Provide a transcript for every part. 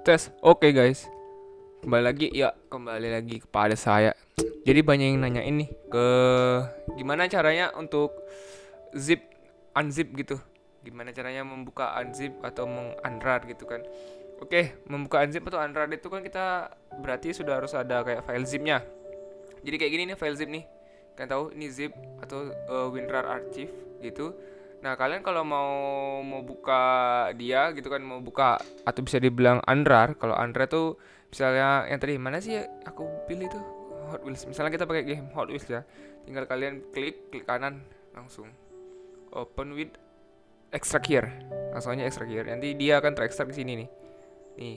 Tes, oke guys, kembali lagi kepada saya. Jadi banyak yang nanya ini ke gimana caranya untuk zip unzip gitu. Gimana caranya membuka unzip atau mengunrar gitu kan. Oke, membuka unzip atau unrar itu kan kita berarti sudah harus ada kayak file zipnya. Jadi kayak gini nih file zip nih. Kalian tahu ini zip atau WinRAR archive gitu. Nah, kalian kalau mau mau buka dia gitu kan, mau buka atau bisa dibilang unrar. Kalau unrar tuh misalnya yang tadi mana sih ya? Aku pilih tuh Hot Wheels. Misalnya kita pakai game Hot Wheels ya. Tinggal kalian klik kanan langsung open with extract here. Langsung aja extract here. Nanti dia akan terekstrak di sini nih. Nih.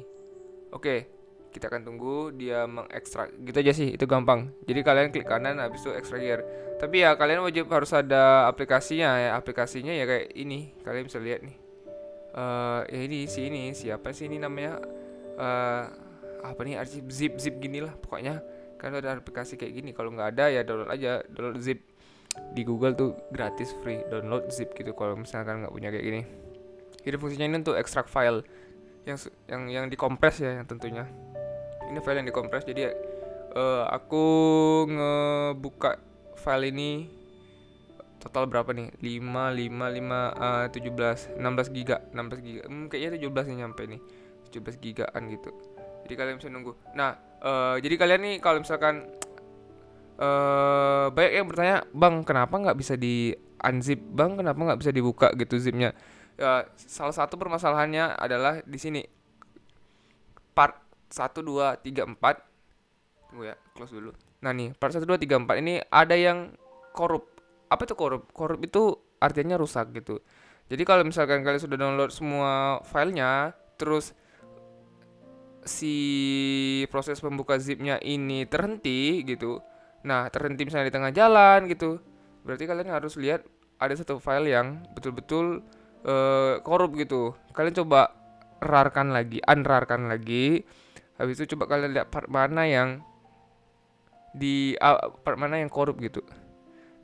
Oke, kita akan tunggu dia mengekstrak. Gitu aja sih, itu gampang. Jadi kalian klik kanan habis itu extract here. Tapi ya kalian wajib harus ada aplikasinya ya. Aplikasinya ya kayak ini. Kalian bisa lihat nih. Ya ini siapa sih ini namanya? Eh apa nih arsip zip zip gini lah pokoknya. Kan ada aplikasi kayak gini. Kalau nggak ada ya download aja, download zip di Google tuh gratis free download zip gitu kalau misalkan nggak punya kayak gini. Jadi fungsinya ini untuk ekstrak file yang dikompres ya yang tentunya. Ini file yang dikompres jadi aku ngebuka file ini total berapa nih? 5 5 5 17 16 giga, 16 giga. Kayaknya 17 nih nyampe nih. 17 gigaan gitu. Jadi kalian bisa nunggu. Nah, jadi kalian nih kalau misalkan banyak yang bertanya, "Bang, kenapa nggak bisa di unzip? Bang, kenapa nggak bisa dibuka gitu zipnya?" Ya, salah satu permasalahannya adalah di sini part 1 2 3 4. Tunggu ya, close dulu. Nah nih, part 1 2 3 4 ini ada yang korup. Apa itu korup? Korup itu artinya rusak gitu. Jadi kalau misalkan kalian sudah download semua filenya, terus si proses pembuka zipnya ini terhenti gitu. Nah, terhenti misalnya di tengah jalan gitu. Berarti kalian harus lihat ada satu file yang betul-betul korup gitu. Kalian coba rarkan lagi, unrarkan lagi. Habis itu coba kalian lihat part mana yang korup gitu.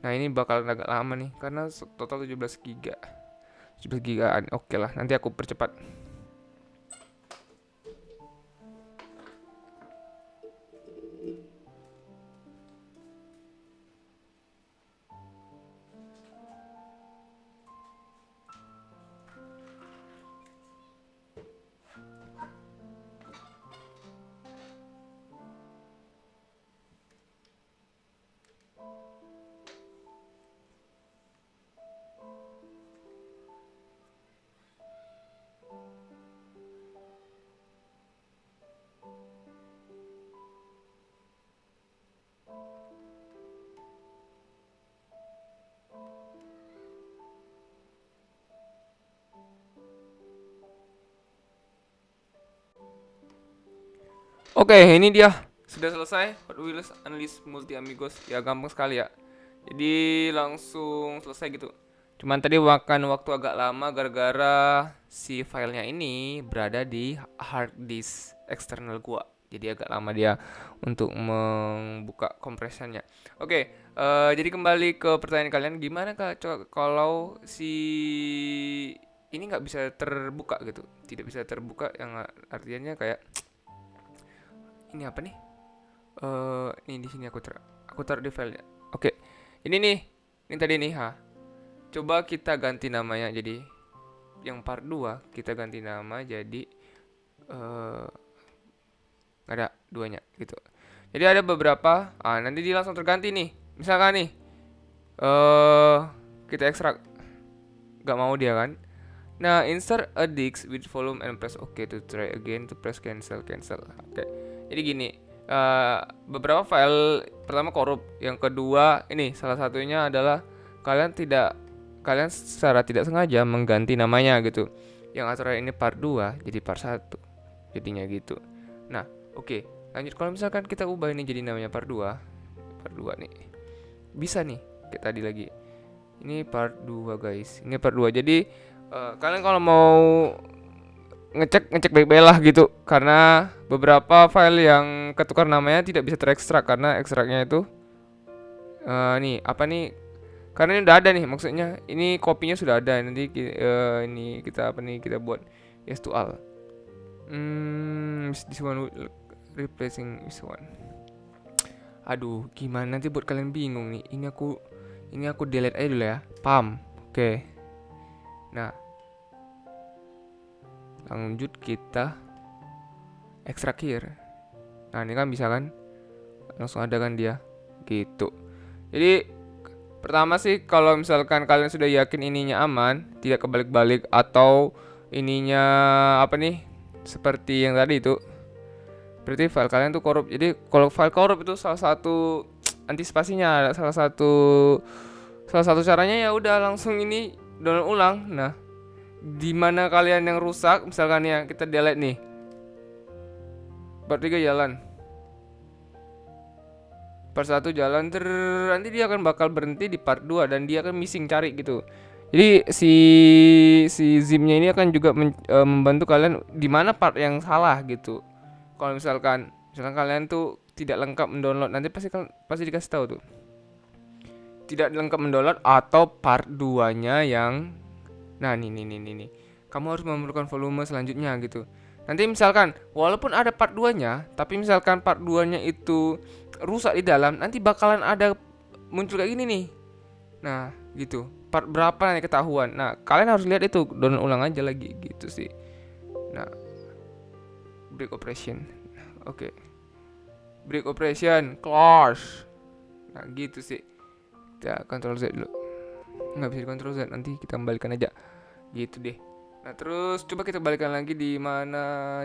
Nah, ini bakal agak lama nih karena total 17 giga. 17 gigaan. Oke lah, nanti aku percepat. Oke, ini dia. Sudah selesai Hot Wheels Unleashed Multi Amigos. Ya gampang sekali ya. Jadi langsung selesai gitu. Cuman tadi makan waktu agak lama gara-gara si filenya ini berada di hard disk eksternal gua. Jadi agak lama dia untuk membuka kompresannya. Oke, jadi kembali ke pertanyaan kalian, gimana kalau si ini nggak bisa terbuka gitu, tidak bisa terbuka, yang artinya kayak ini apa nih? Ini di sini aku taruh di filenya. Oke, ini nih, ini tadi nih ha. Coba kita ganti namanya jadi yang part 2 kita ganti nama jadi eh ada duanya gitu. Jadi ada beberapa, nanti dia langsung terganti nih. Misalkan nih eh kita ekstrak, gak mau dia kan. Nah, insert a disk with volume and press OK to try again to press cancel. Oke. Jadi gini, beberapa file pertama korup, yang kedua ini salah satunya adalah kalian secara tidak sengaja mengganti namanya gitu. Yang aturan ini part 2 jadi part 1. Jadinya gitu. Nah, oke. Lanjut, kalau misalkan kita ubah ini jadi namanya part 2. Part 2 nih. Bisa nih, kayak tadi lagi. Ini part 2 guys. Ini part 2. Jadi kalian kalau mau ngecek baik-baik lah gitu, karena beberapa file yang ketukar namanya tidak bisa terekstrak karena ekstraknya itu nih apa nih, karena ini udah ada nih, maksudnya ini kopinya sudah ada. Nanti ini kita apa nih, kita buat yes to all. sometimes this one will replacing this one. Aduh, gimana nanti buat kalian bingung nih. Ini aku delete aja dulu ya. Pam. Oke. Nah, lanjut kita ekstrak here. Nah, ini kan bisa kan? Langsung ada kan dia. Gitu. Jadi pertama sih kalau misalkan kalian sudah yakin ininya aman, tidak kebalik-balik atau ininya apa nih? Seperti yang tadi itu. Berarti file kalian tuh korup. Jadi kalau file korup itu salah satu antisipasinya, salah satu caranya ya udah langsung ini download ulang. Nah, di mana kalian yang rusak, misalkan ya kita delete nih. Part 3 jalan. Part 1 jalan nanti dia akan bakal berhenti di part 2 dan dia akan missing cari gitu. Jadi si zipnya ini akan juga membantu kalian di mana part yang salah gitu. Kalau misalkan kalian tuh tidak lengkap mendownload, nanti pasti dikasih tahu tuh. Tidak lengkap mendownload atau part 2-nya yang nah nih. Kamu harus memerlukan volume selanjutnya gitu. Nanti misalkan walaupun ada part 2-nya, tapi misalkan part 2-nya itu rusak di dalam, nanti bakalan ada muncul kayak gini nih. Nah, gitu. Part berapa nanti ketahuan. Nah, kalian harus lihat itu, download ulang aja lagi gitu sih. Nah, break operation. Oke. Break operation close. Nah, gitu sih. Kita Ctrl Z dulu. Nggak bisa di Ctrl Z, nanti kita kembalikan aja. Gitu deh. Nah, terus coba kita balikan lagi di mana.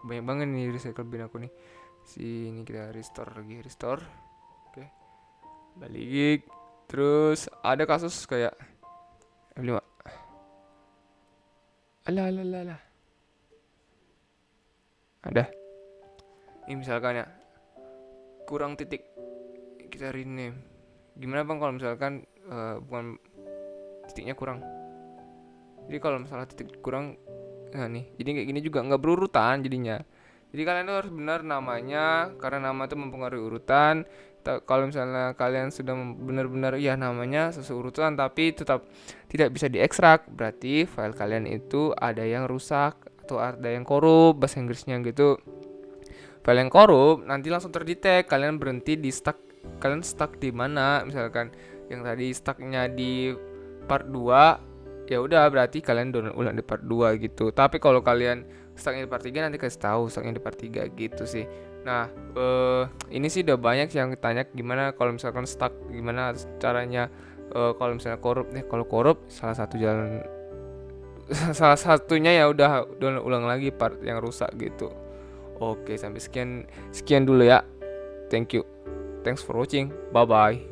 Banyak banget nih recycle bin aku nih. Sini kita restore lagi, restore. Oke. Balik. Terus ada kasus kayak F5. Alah. Ada. Ini misalkan ya kurang titik, kita rename. Gimana bang kalau misalkan bukan titiknya kurang? Jadi kalau misalnya titik kurang, nah nih, jadi kayak gini juga nggak berurutan jadinya. Jadi kalian tuh harus benar namanya, karena nama itu mempengaruhi urutan. Kalau misalnya kalian sudah benar-benar ya namanya sesuai urutan tapi tetap tidak bisa diekstrak, berarti file kalian itu ada yang rusak atau ada yang korup, bahasa Inggrisnya gitu. File yang korup nanti langsung terdetek, kalian berhenti di stuck. Kalian stuck di mana? Misalkan yang tadi stucknya di part 2, ya udah berarti kalian download ulang di part 2 gitu. Tapi kalau kalian stucknya di part 3, nanti kasih tahu stucknya di part 3 gitu sih. Nah, ini sih udah banyak yang tanya gimana kalau misalkan stuck, gimana caranya kalau misalnya korup. Kalau korup salah satu jalan salah satunya ya udah download ulang lagi part yang rusak gitu. Oke, sampai sekian dulu ya. Thanks for watching. Bye bye.